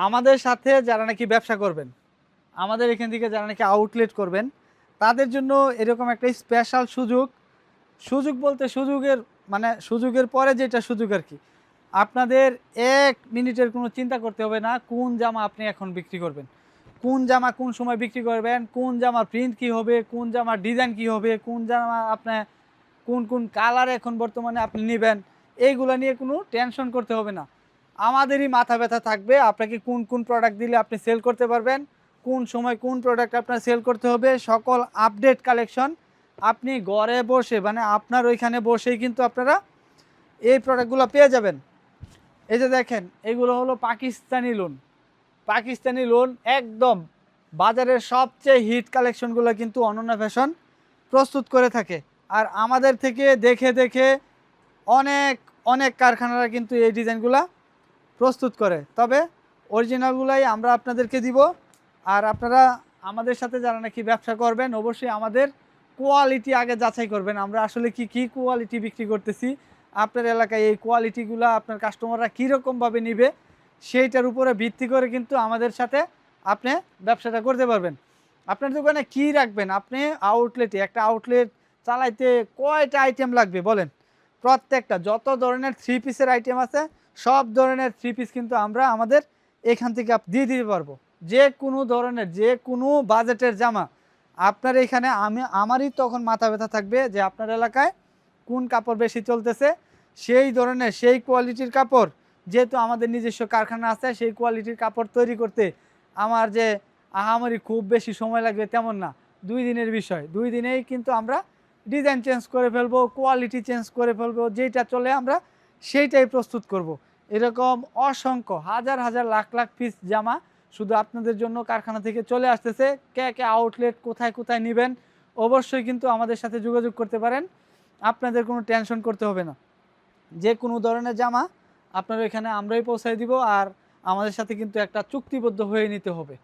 আমাদের সাথে যারা নাকি ব্যবসা করবেন, আমাদের এখান থেকে যারা নাকি আউটলেট করবেন, তাদের জন্য এরকম একটা স্পেশাল সুযোগ। সুযোগ বলতে সুযোগের মানে সুযোগের পরে যেটা সুযোগ আর কি। আপনাদের ১ মিনিটের কোনো চিন্তা করতে হবে না কোন জামা আপনি এখন বিক্রি করবেন। কোন জামা কোন সময় বিক্রি করবেন, কোন জামার প্রিন্ট কী হবে, কোন জামার ডিজাইন কী হবে, কোন জামা আপনার কোন কালার এখন বর্তমানে আপনি নিবেন, এইগুলা নিয়ে কোনো টেনশন করতে হবে না। আমাদেরই মাথা ব্যথা থাকবে আপনাকে কোন প্রোডাক্ট দিলে আপনি সেল করতে পারবেন, কোন সময় কোন প্রোডাক্ট আপনার সেল করতে হবে, সকল আপডেট কালেকশন আপনি ঘরে বসে মানে আপনার ওইখানে বসেই কিন্তু আপনারা এই প্রোডাক্টগুলো পেয়ে যাবেন। এই যে দেখেন এগুলো হলো পাকিস্তানি লোন। পাকিস্তানি লোন একদম বাজারের সবচেয়ে হিট কালেকশনগুলো কিন্তু অনন্যা ফ্যাশন প্রস্তুত করে থাকে। আর আমাদের থেকে দেখে দেখে অনেক অনেক কারখানারা কিন্তু এই ডিজাইনগুলা প্রস্তুত করে। তবে অরিজিনালগুলাই আমরা আপনাদেরকে দিব। আর আপনারা আমাদের সাথে যারা নাকি ব্যবসা করবেন অবশ্যই আমাদের কোয়ালিটি আগে যাচাই করবেন। আমরা আসলে কি কোয়ালিটি বিক্রি করতেছি, আপনার এলাকায় এই কোয়ালিটিগুলো আপনার কাস্টমাররা কীরকমভাবে নিবে সেইটার উপরে ভিত্তি করে কিন্তু আমাদের সাথে আপনি ব্যবসাটা করতে পারবেন। আপনার দোকানে কি রাখবেন, আপনি আউটলেটে একটা আউটলেট চালাইতে কয়টা আইটেম লাগবে বলেন? প্রত্যেকটা যত ধরনের থ্রি পিসের আইটেম আছে সব ধরনের থ্রি পিস কিন্তু আমরা আমাদের এখান থেকে দিয়ে দিতে পারবো। যে কোনো ধরনের যে কোনো বাজেটের জামা আপনার এখানে আমারই তখন মাথা ব্যথা থাকবে যে আপনার এলাকায় কোন কাপড় বেশি চলতেছে, সেই ধরনের সেই কোয়ালিটির কাপড় যেহেতু আমাদের নিজস্ব কারখানা আছে সেই কোয়ালিটির কাপড় তৈরি করতে আমার যে আহামরি খুব বেশি সময় লাগবে তেমন না। 2 দিনের বিষয়, 2 দিনেই কিন্তু আমরা ডিজাইন চেঞ্জ করে ফেলবো, কোয়ালিটি চেঞ্জ করে ফেলবো, যেইটা চলে আমরা সেইটাই প্রস্তুত করব। এরকম অসংখ্য হাজার হাজার লাখ লাখ পিস জামা শুধু আপনাদের জন্য কারখানা থেকে চলে আসতেছে। কে আউটলেট কোথায় কোথায় নেবেন অবশ্যই কিন্তু আমাদের সাথে যোগাযোগ করতে পারেন। আপনাদের কোনো টেনশন করতে হবে না। যে কোনো ধরনের জামা আপনার এখানে আমরাই পৌঁছায় দিব। আর আমাদের সাথে কিন্তু একটা চুক্তিবদ্ধ হয়ে নিতে হবে।